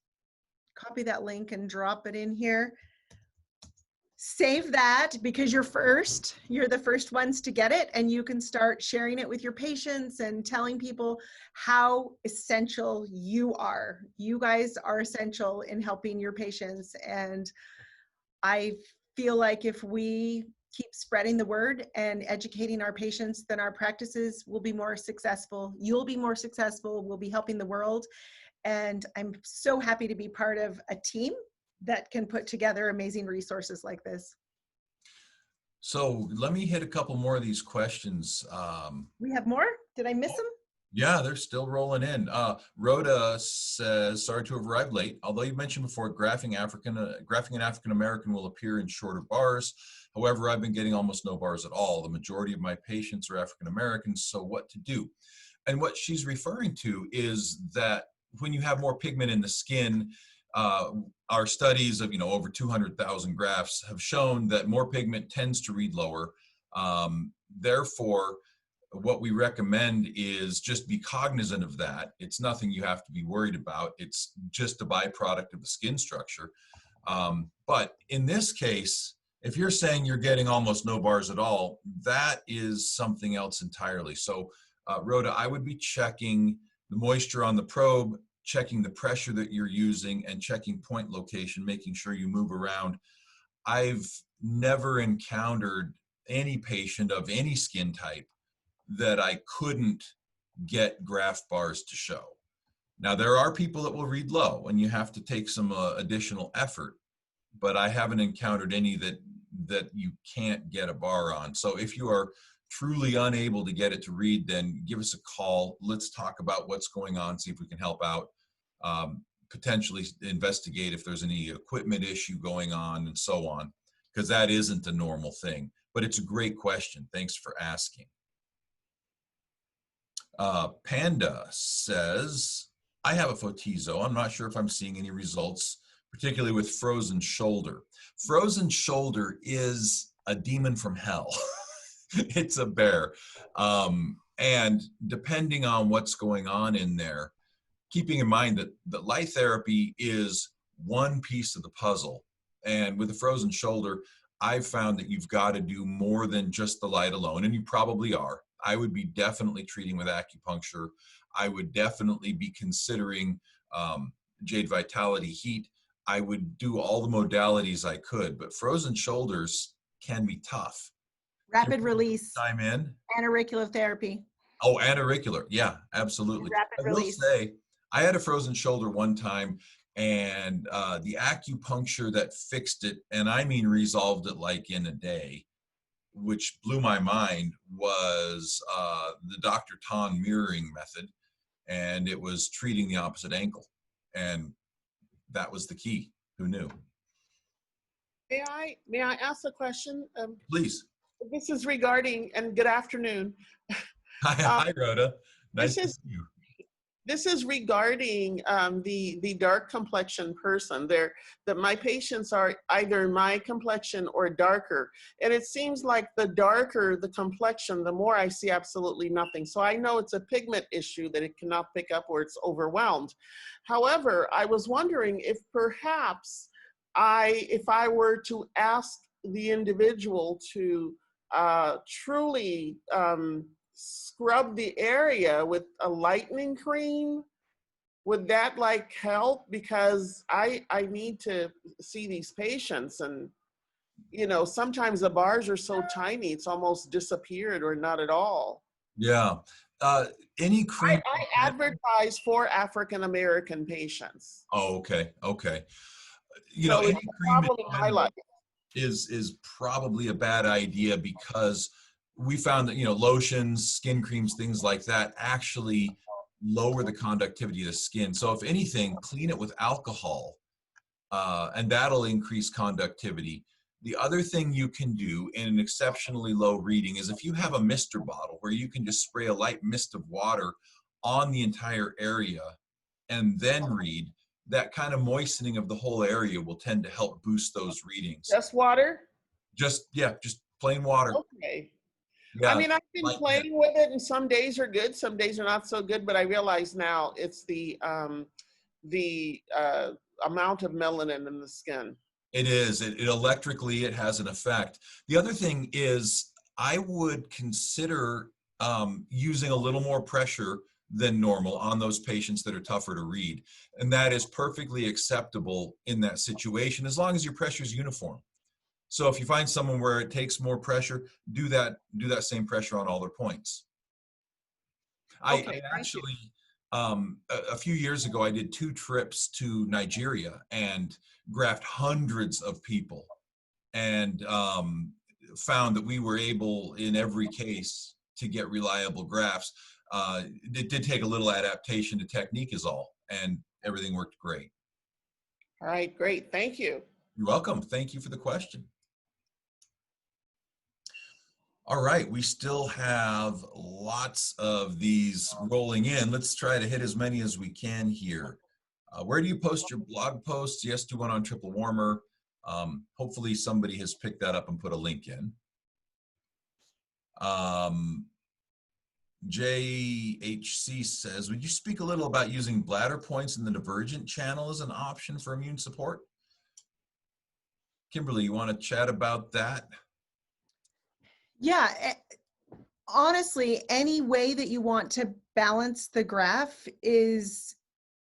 copy that link and drop it in here. Save that, because you're the first ones to get it, and you can start sharing it with your patients and telling people how essential you are. You guys are essential in helping your patients, and I feel like if we keep spreading the word and educating our patients, then our practices will be more successful. You'll be more successful. We'll be helping the world. And I'm so happy to be part of a team that can put together amazing resources like this. So let me hit a couple more of these questions. We have more? Did I miss them? Yeah, they're still rolling in. Rhoda says, sorry to have arrived late. Although you mentioned before, graphing an African-American will appear in shorter bars. However, I've been getting almost no bars at all. The majority of my patients are African-Americans, so what to do? And what she's referring to is that when you have more pigment in the skin, our studies of over 200,000 graphs have shown that more pigment tends to read lower. Therefore, what we recommend is just be cognizant of that. It's nothing you have to be worried about. It's just a byproduct of the skin structure. But in this case, If you're saying you're getting almost no bars at all, that is something else entirely. So Rhoda, I would be checking the moisture on the probe, checking the pressure that you're using, and checking point location, making sure you move around. I've never encountered any patient of any skin type that I couldn't get graph bars to show. Now, there are people that will read low and you have to take some additional effort, but I haven't encountered any that you can't get a bar on. So if you are truly unable to get it to read, then give us a call. Let's talk about what's going on, see if we can help out, potentially investigate if there's any equipment issue going on and so on, because that isn't a normal thing. But it's a great question. Thanks for asking. Panda says, I have a photizo. I'm not sure if I'm seeing any results, particularly with frozen shoulder. Frozen shoulder is a demon from hell. It's a bear. And depending on what's going on in there, keeping in mind that the light therapy is one piece of the puzzle. And with the frozen shoulder, I've found that you've got to do more than just the light alone, and you probably are. I would be definitely treating with acupuncture. I would definitely be considering Jade Vitality Heat. I would do all the modalities I could, but frozen shoulders can be tough. Rapid release. Time in. Auricular therapy. Oh, and auricular. Yeah, absolutely. Rapid I will release. say, I had a frozen shoulder one time, and the acupuncture that fixed it, and I mean resolved it like in a day, which blew my mind, was the Dr. Tan mirroring method, and it was treating the opposite ankle, and that was the key. Who knew? May I ask a question? Please. This is regarding, and good afternoon. Hi, Rhoda. Nice to see you. This is regarding the dark complexion person. That my patients are either my complexion or darker, and it seems like the darker the complexion, the more I see absolutely nothing. So I know it's a pigment issue that it cannot pick up or it's overwhelmed. However, I was wondering if perhaps if I were to ask the individual to truly scrub the area with a lightening cream, would that like help? Because I need to see these patients, and you know, sometimes the bars are so tiny it's almost disappeared or not at all. Yeah. Any cream? I advertise for African American patients. Oh, okay. Okay. You So know, it's any a cream problem in my life. is probably a bad idea, because we found that, you know, lotions, skin creams, things like that actually lower the conductivity of the skin. So if anything, clean it with alcohol, and that'll increase conductivity. The other thing you can do in an exceptionally low reading is if you have a mister bottle where you can just spray a light mist of water on the entire area and then read, that kind of moistening of the whole area will tend to help boost those readings. Just water? Just plain water. Okay. Yeah, I mean, I've been playing with it, and some days are good, some days are not so good, but I realize now it's the amount of melanin in the skin. It is. It electrically, it has an effect. The other thing is, I would consider using a little more pressure than normal on those patients that are tougher to read. And that is perfectly acceptable in that situation, as long as your pressure is uniform. So if you find someone where it takes more pressure, do that same pressure on all their points. Okay, I actually, a few years ago, I did 2 trips to Nigeria and graphed hundreds of people, and found that we were able, in every case, to get reliable grafts. It did take a little adaptation to technique is all, and everything worked great. All right, great. Thank you. You're welcome. Thank you for the question. All right, we still have lots of these rolling in. Let's try to hit as many as we can here. Where do you post your blog posts? Yes, do one on Triple Warmer. Hopefully somebody has picked that up and put a link in. JHC says, would you speak a little about using bladder points in the divergent channel as an option for immune support? Kimberly, you want to chat about that? Yeah, honestly, any way that you want to balance the graph is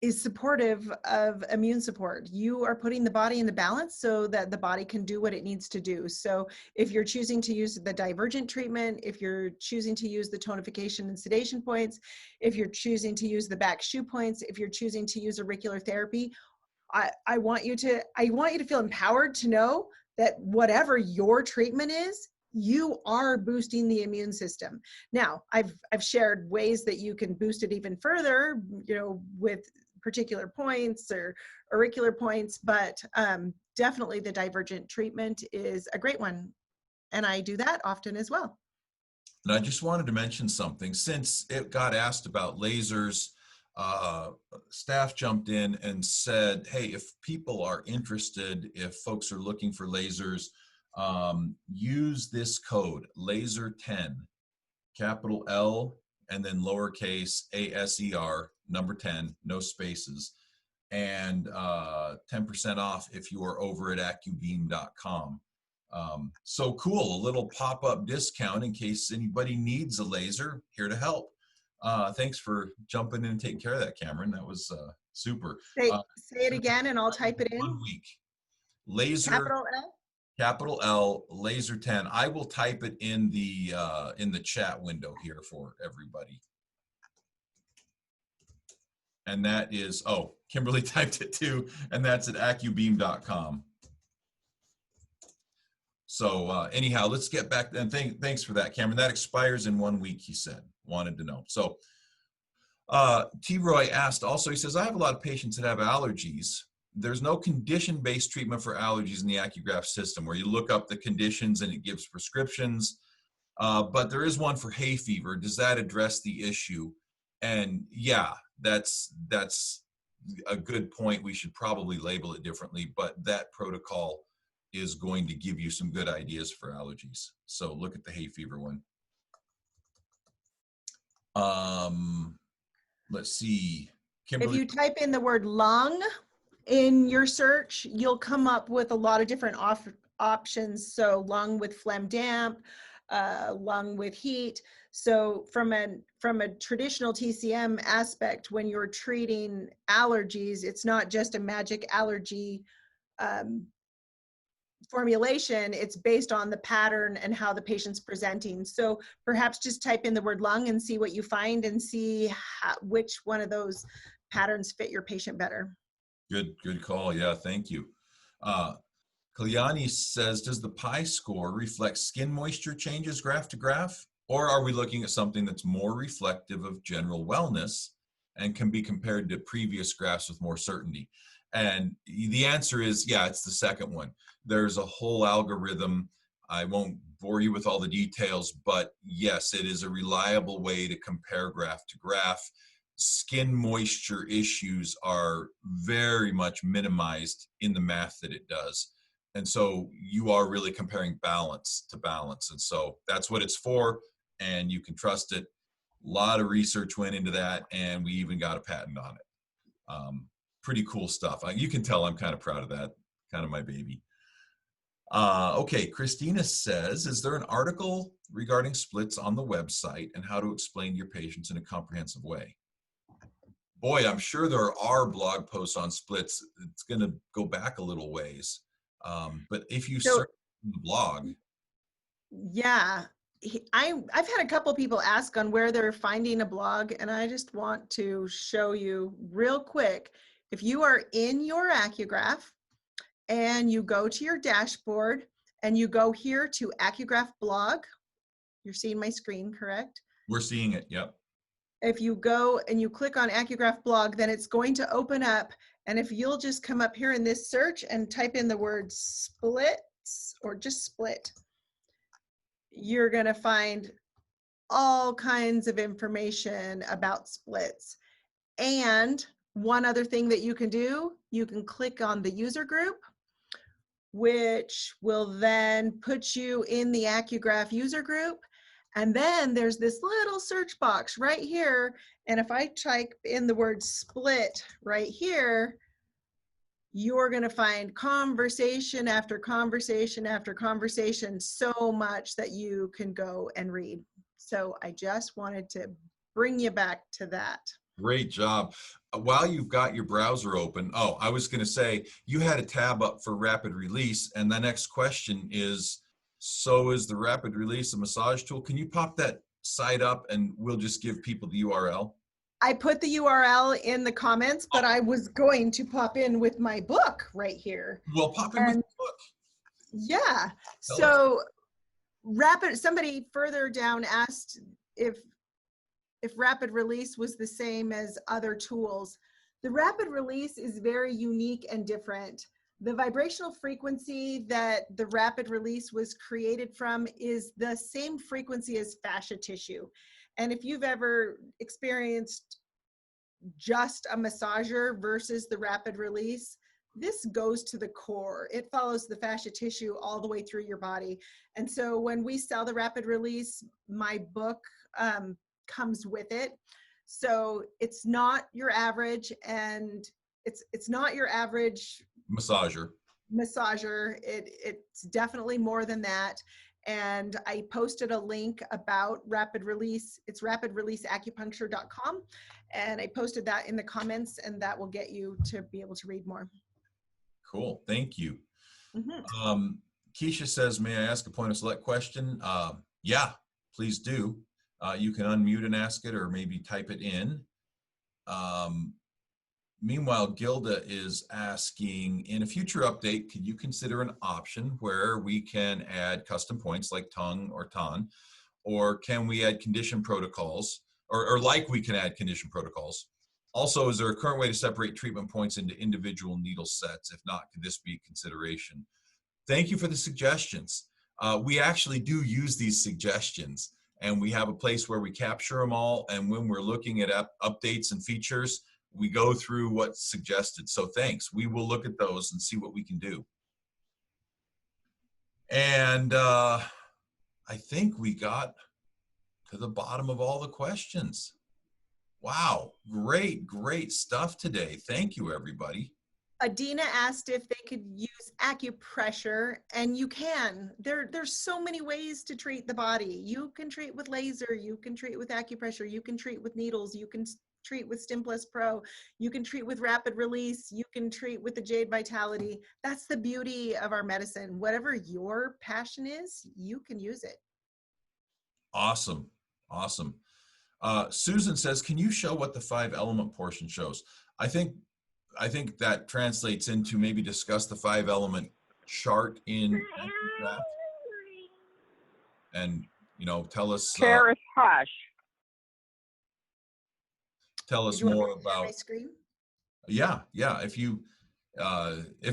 supportive of immune support. You are putting the body in the balance so that the body can do what it needs to do. So if you're choosing to use the divergent treatment, if you're choosing to use the tonification and sedation points, if you're choosing to use the back shu points, if you're choosing to use auricular therapy, I want you to feel empowered to know that whatever your treatment is, you are boosting the immune system. Now, I've shared ways that you can boost it even further, with particular points or auricular points, but definitely the divergent treatment is a great one. And I do that often as well. And I just wanted to mention something. Since it got asked about lasers, staff jumped in and said, hey, if people are interested, if folks are looking for lasers, use this code, laser10, capital L, and then lowercase ASER, number 10, no spaces, and 10% off if you are over at AcuBeam.com. So cool, a little pop-up discount in case anybody needs a laser, here to help. Thanks for jumping in and taking care of that, Cameron. That was super. Say it again and I'll type it in. 1 week. Laser. Capital L? Capital L, laser 10. I will type it in the chat window here for everybody. And that is, oh, Kimberly typed it too, and that's at AcuBeam.com. So anyhow, let's get back, and thanks for that, Cameron. That expires in 1 week, he said. Wanted to know. So T-Roy asked also, he says, I have a lot of patients that have allergies. There's no condition-based treatment for allergies in the AcuGraph system where you look up the conditions and it gives prescriptions, but there is one for hay fever. Does that address the issue? And yeah, that's a good point. We should probably label it differently, but that protocol is going to give you some good ideas for allergies. So look at the hay fever one. Let's see. Kimberly. If you type in the word lung in your search, you'll come up with a lot of different options. So lung with phlegm damp, lung with heat. So from a traditional TCM aspect, when you're treating allergies, it's not just a magic allergy formulation. It's based on the pattern and how the patient's presenting. So perhaps just type in the word lung and see what you find and see which one of those patterns fit your patient better. Good call. Yeah, thank you. Kalyani says, does the PI score reflect skin moisture changes graph to graph? Or are we looking at something that's more reflective of general wellness and can be compared to previous graphs with more certainty? And the answer is, yeah, it's the second one. There's a whole algorithm. I won't bore you with all the details, but yes, it is a reliable way to compare graph to graph. Skin moisture issues are very much minimized in the math that it does. And so you are really comparing balance to balance. And so that's what it's for, and you can trust it. A lot of research went into that, and we even got a patent on it. Pretty cool stuff. You can tell I'm kind of proud of that, kind of my baby. Okay, Christina says, is there an article regarding splits on the website and how to explain to your patients in a comprehensive way? Boy, I'm sure there are blog posts on splits. It's going to go back a little ways. But if you search the blog. Yeah, I've had a couple people ask on where they're finding a blog, and I just want to show you real quick. If you are in your AcuGraph and you go to your dashboard and you go here to AcuGraph blog, you're seeing my screen, correct? We're seeing it, yep. If you go and you click on AcuGraph blog, then it's going to open up. And if you'll just come up here in this search and type in the word splits or just split, you're going to find all kinds of information about splits. And one other thing that you can do, you can click on the user group, which will then put you in the AcuGraph user group. And then there's this little search box right here. And if I type in the word split right here, you're going to find conversation after conversation after conversation so much that you can go and read. So I just wanted to bring you back to that. Great job. While you've got your browser open, oh, I was going to say, you had a tab up for rapid release, and the next question is, so is the rapid release a massage tool? Can you pop that site up and we'll just give people the URL? I put the URL in the comments, but I was going to pop in with my book right here. Well, pop in with the book. Yeah. So somebody further down asked if rapid release was the same as other tools. The rapid release is very unique and different. The vibrational frequency that the rapid release was created from is the same frequency as fascia tissue. And if you've ever experienced just a massager versus the rapid release, this goes to the core. It follows the fascia tissue all the way through your body. And so when we sell the rapid release, my book comes with it. So it's not your average, and it's not your average massager. It's definitely more than that. And I posted a link about rapid release. It's rapidreleaseacupuncture.com. And I posted that in the comments, and that will get you to be able to read more. Cool. Thank you. Mm-hmm. Keisha says, may I ask a point of select question? Yeah, please do. You can unmute and ask it, or maybe type it in. Meanwhile, Gilda is asking, in a future update, could you consider an option where we can add custom points like tongue or ton, or can we add condition protocols, or like we can add condition protocols? Also, is there a current way to separate treatment points into individual needle sets? If not, could this be a consideration? Thank you for the suggestions. We actually do use these suggestions, and we have a place where we capture them all, and when we're looking at updates and features, we go through what's suggested. So thanks. We will look at those and see what we can do. And I think we got to the bottom of all the questions. Wow, great stuff today. Thank you, everybody. Adina asked if they could use acupressure, and you can. There's so many ways to treat the body. You can treat with laser, you can treat with acupressure, you can treat with needles, you can treat with Stimplus Pro, you can treat with rapid release, you can treat with the Jade Vitality. That's the beauty of our medicine. Whatever your passion is, you can use it. Awesome. Susan says, can you show what the 5-element portion shows? I think that translates into maybe discuss the 5-element chart in AcuGraph. And, tell us. Paris Hush. Tell us more about. My screen? Yeah. If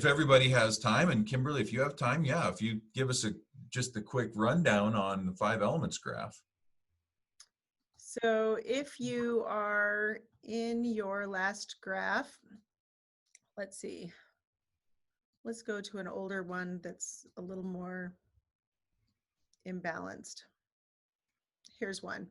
everybody has time, and Kimberly, if you have time, if you give us just a quick rundown on the 5 elements graph. So if you are in your last graph, let's see. Let's go to an older one that's a little more imbalanced. Here's one.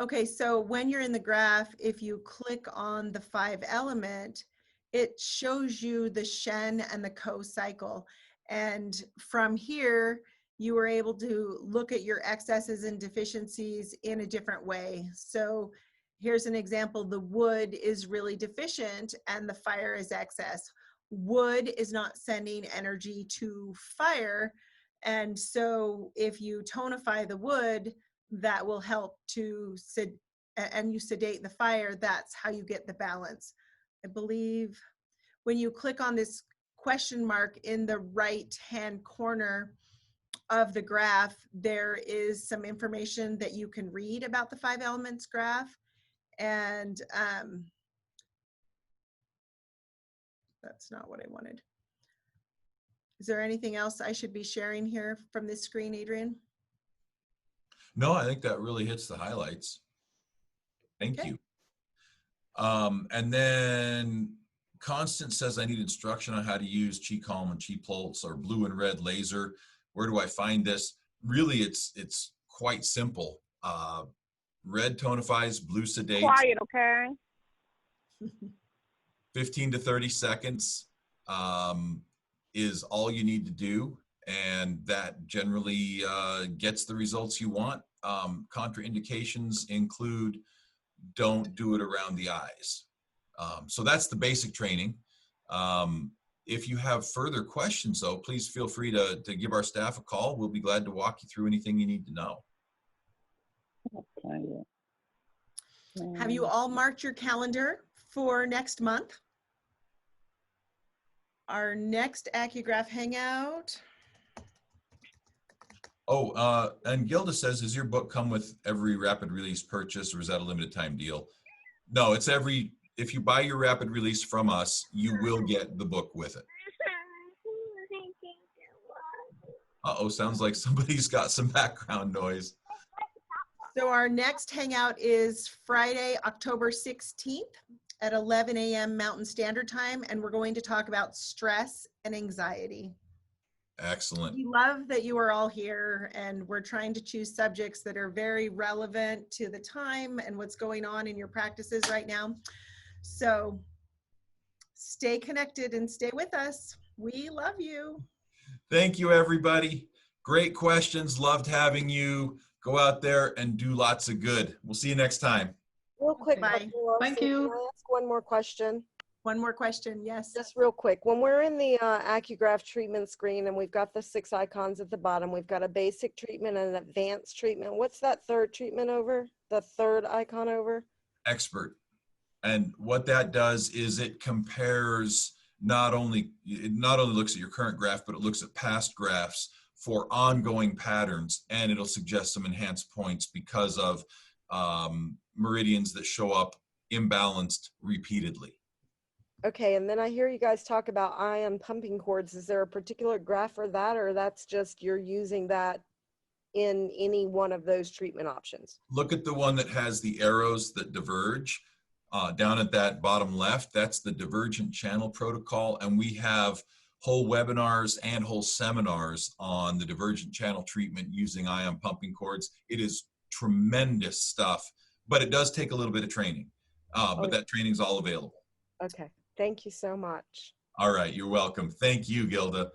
Okay, so when you're in the graph, if you click on the 5-element, it shows you the Shen and the Ko cycle. And from here, you were able to look at your excesses and deficiencies in a different way. So here's an example. The wood is really deficient and the fire is excess. Wood is not sending energy to fire. And so if you tonify the wood, that will help to and you sedate the fire. That's how you get the balance. I believe when you click on this question mark in the right-hand corner of the graph, there is some information that you can read about the 5 elements graph. And that's not what I wanted. Is there anything else I should be sharing here from this screen, Adrian? No, I think that really hits the highlights. Thank you. And then Constance says, I need instruction on how to use Chi Calm and Chi Pulse or blue and red laser. Where do I find this? Really, it's quite simple. Red tonifies, blue sedates. Quiet, okay? 15 to 30 seconds. is all you need to do, and that generally gets the results you want. Contraindications include don't do it around the eyes. So that's the basic training. If you have further questions, though, please feel free to give our staff a call. We'll be glad to walk you through anything you need to know. Okay. Have you all marked your calendar for next month? Our next AcuGraph Hangout. Oh, and Gilda says, does your book come with every rapid release purchase, or is that a limited time deal? No, it's every, if you buy your rapid release from us, you will get the book with it. Uh-oh, sounds like somebody's got some background noise. So our next hangout is Friday, October 16th at 11 a.m. Mountain Standard Time, and we're going to talk about stress and anxiety. Excellent. We love that you are all here, and we're trying to choose subjects that are very relevant to the time and what's going on in your practices right now. So stay connected and stay with us. We love you. Thank you, everybody. Great questions. Loved having you. Go out there and do lots of good. We'll see you next time. Real quick, Bye. Dr. Wilson, Thank you. Can I ask one more question? One more question, yes. Just real quick. When we're in the AcuGraph treatment screen and we've got the 6 icons at the bottom, we've got a basic treatment and an advanced treatment. What's that third treatment over? The third icon over? Expert. And what that does is it compares it not only looks at your current graph, but it looks at past graphs for ongoing patterns, and it'll suggest some enhanced points because of meridians that show up imbalanced repeatedly. Okay, and then I hear you guys talk about ion pumping cords. Is there a particular graph for that, or that's just you're using that in any one of those treatment options? Look at the one that has the arrows that diverge. Down at that bottom left, that's the divergent channel protocol, and we have whole webinars and whole seminars on the divergent channel treatment using ion pumping cords. It is tremendous stuff, but it does take a little bit of training, but that training is all available. Okay, thank you so much. All right, you're welcome. Thank you, Gilda.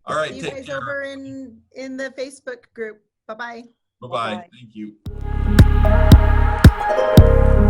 All right, See you take guys care. over in the Facebook group. Bye-bye. Bye-bye. Bye-bye. Thank you.